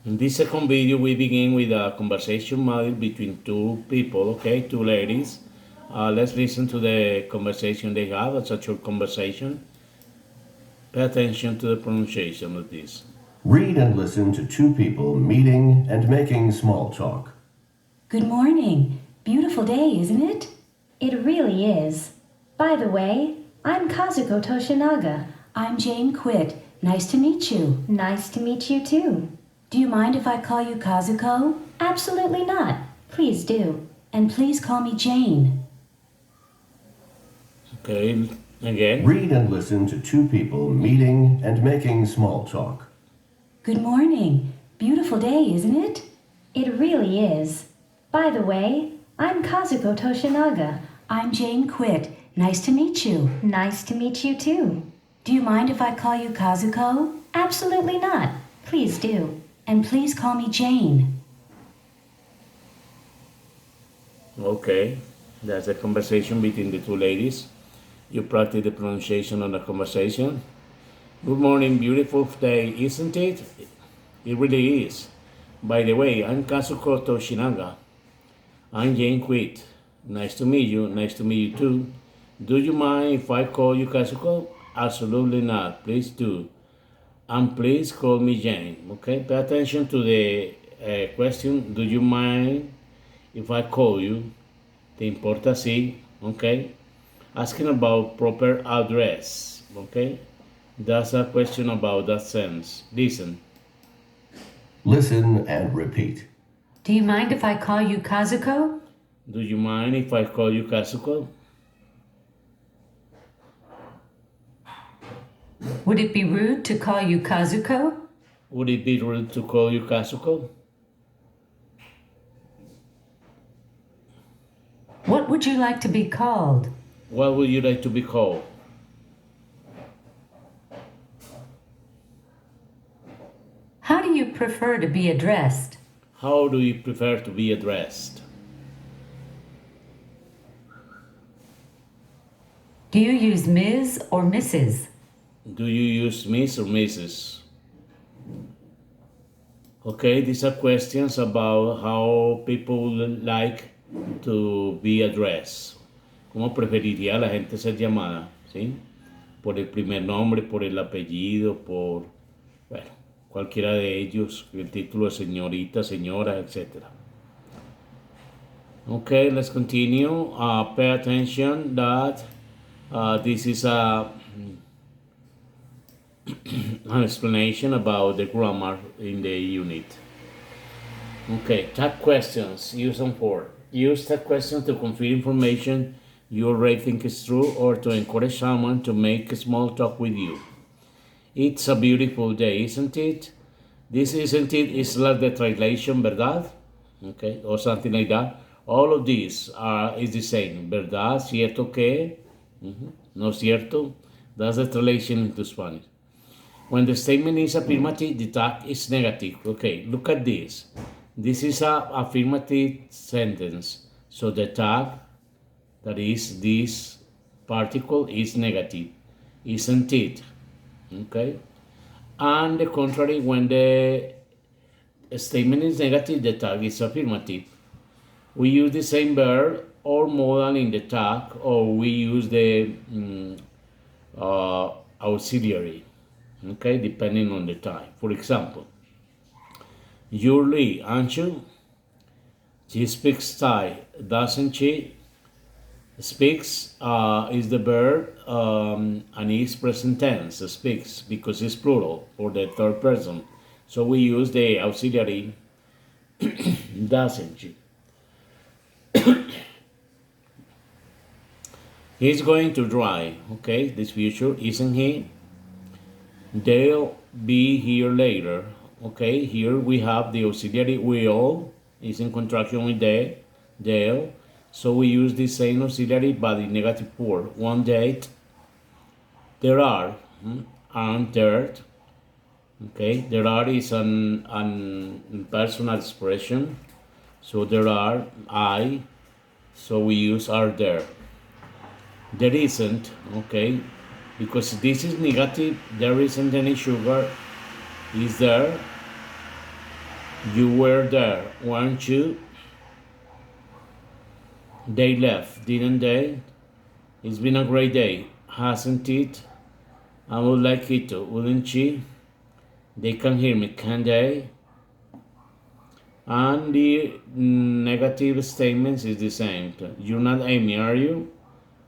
In this second video, we begin with a conversation model between two people, okay, two ladies. Let's listen to the conversation they have. It's a short conversation. Pay attention to the pronunciation of this. Read and listen to two people meeting and making small talk. Good morning. Beautiful day, isn't it? It really is. By the way, I'm Kazuko Toshinaga. I'm Jane Quitt. Nice to meet you. Nice to meet you too. Do you mind if I call you Kazuko? Absolutely not. Please do. And please call me Jane. Okay, again. Read and listen to two people meeting and making small talk. Good morning. Beautiful day, isn't it? It really is. By the way, I'm Kazuko Toshinaga. I'm Jane Quitt. Nice to meet you. Nice to meet you too. Do you mind if I call you Kazuko? Absolutely not. Please do. And please call me Jane. Okay, that's a conversation between the two ladies. You practice the pronunciation on the conversation. Good morning, beautiful day, isn't it? It really is. By the way, I'm Kazuko Toshinaga. I'm Jane Quitt. Nice to meet you. Nice to meet you too. Do you mind if I call you Kazuko? Absolutely not. Please do. And please call me Jane. Okay, pay attention to the question. Do you mind if I call you? Te importa si, okay? Asking about proper address, okay? That's a question about that sense. Listen. Listen and repeat. Do you mind if I call you Kazuko? Do you mind if I call you Kazuko? Would it be rude to call you Kazuko? Would it be rude to call you Kazuko? What would you like to be called? What would you like to be called? How do you prefer to be addressed? How do you prefer to be addressed? Do you use Ms. or Mrs.? Do you use Miss or Mrs.? Okay, these are questions about how people like to be addressed. ¿Cómo preferiría la gente ser llamada? ¿Sí? Por el primer nombre, por el apellido, por, bueno, cualquiera de ellos, el título de señorita, señora, etc. Okay, let's continue. Pay attention that this is an explanation about the grammar in the unit. Okay, tag questions. Use them for. Use tag questions to confirm information you already think is true or to encourage someone to make small talk with you. It's a beautiful day, isn't it? This isn't it is like the translation, ¿verdad? Okay, or something like that. All of these is the same. ¿Verdad? ¿Cierto que? No cierto? That's the translation into Spanish. When the statement is affirmative, the tag is negative. Okay, look at this. This is an affirmative sentence. So the tag, that is this particle, is negative. Isn't it? Okay? And the contrary, when the statement is negative, the tag is affirmative. We use the same verb or modal in the tag, or we use the auxiliary. Okay, depending on the time. For example, Yuri, aren't you? She speaks Thai, doesn't she? Speaks is the verb and is present tense. Speaks because it's plural for the third person. So we use the auxiliary, doesn't she? He's going to drive. Okay, this future, isn't he? They'll be here later. Okay, here we have the auxiliary will is in contraction with they'll. So we use the same auxiliary but in negative form. One date, there are, aren't there. Okay, there are is an impersonal expression. So there are, I, so we use are there. There isn't, okay, because this is negative, there isn't any sugar, is there? You were there, weren't you? They left, didn't they? It's been a great day, hasn't it? I would like it to, wouldn't she? They can hear me, can they? And the negative statements is the same. You're not Amy, are you?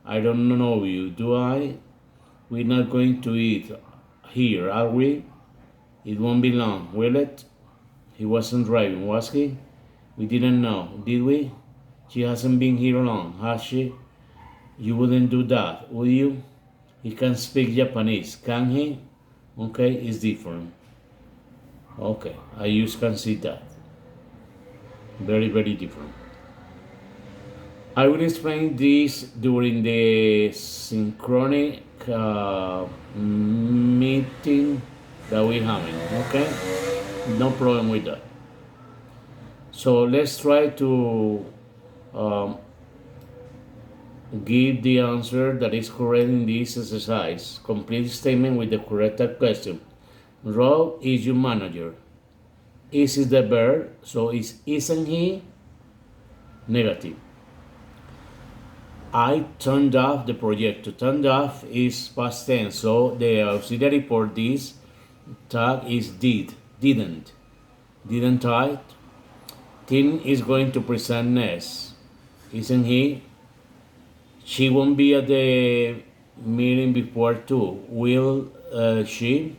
I don't know you, do I? We're not going to eat here, are we? It won't be long, will it? He wasn't driving, was he? We didn't know, did we? She hasn't been here long, has she? You wouldn't do that, would you? He can speak Japanese, can he? Okay, it's different. Okay, I just can see that. Very, very different. I will explain this during the synchronic meeting that we're having, okay? No problem with that. So let's try to give the answer that is correct in this exercise. Complete statement with the correct question. Rob is your manager. Is the verb, so isn't he? Negative. I turned off the projector. Turned off is past tense, so the auxiliary for this tag is didn't I? Tim is going to present next, isn't he? She won't be at the meeting before 2, will she?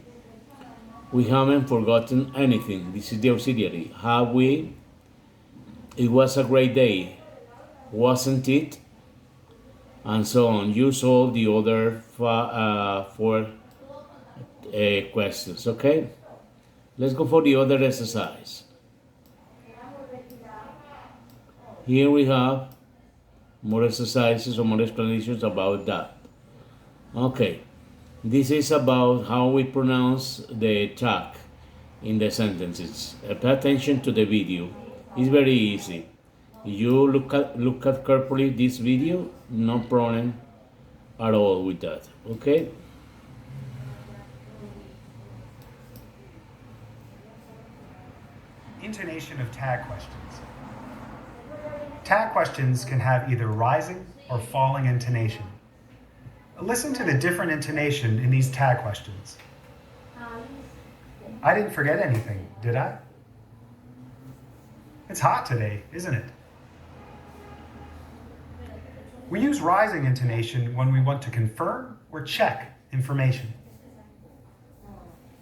We haven't forgotten anything. This is the auxiliary. Have we? It was a great day, wasn't it? And so on. You solve the other 4 questions, okay? Let's go for the other exercise. Here we have more exercises or more explanations about that. Okay, this is about how we pronounce the tag in the sentences. Pay attention to the video. It's very easy. You look at carefully this video, no problem at all with that. Okay? Intonation of tag questions. Tag questions can have either rising or falling intonation. Listen to the different intonation in these tag questions. I didn't forget anything, did I? It's hot today, isn't it? We use rising intonation when we want to confirm or check information.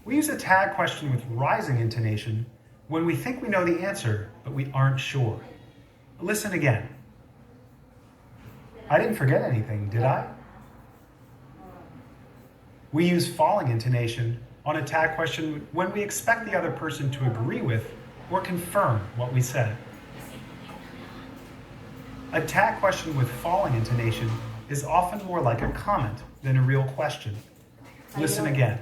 We use a tag question with rising intonation when we think we know the answer, but we aren't sure. Listen again. I didn't forget anything, did I? We use falling intonation on a tag question when we expect the other person to agree with or confirm what we said. A tag question with falling intonation is often more like a comment than a real question. Listen again.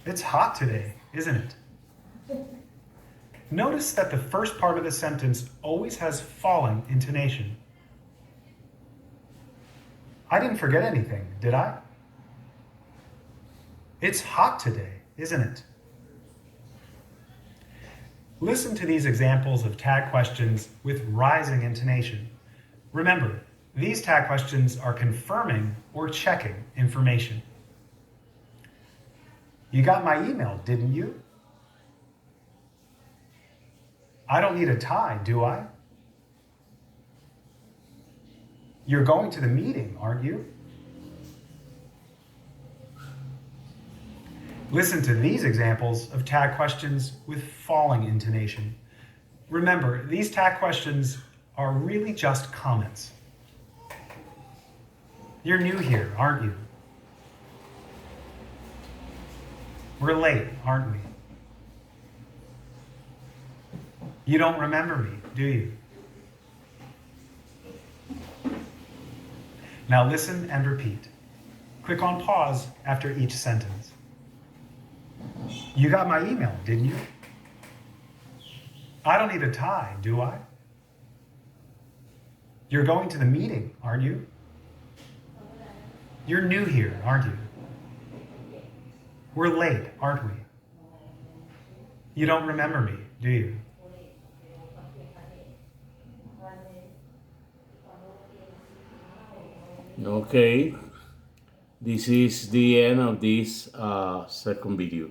It's hot today, isn't it? Notice that the first part of the sentence always has falling intonation. I didn't forget anything, did I? It's hot today, isn't it? Listen to these examples of tag questions with rising intonation. Remember, these tag questions are confirming or checking information. You got my email, didn't you? I don't need a tie, do I? You're going to the meeting, aren't you? Listen to these examples of tag questions with falling intonation. Remember, these tag questions are really just comments. You're new here, aren't you? We're late, aren't we? You don't remember me, do you? Now listen and repeat. Click on pause after each sentence. You got my email, didn't you? I don't need a tie, do I? You're going to the meeting, aren't you? You're new here, aren't you? We're late, aren't we? You don't remember me, do you? Okay, this is the end of this second video.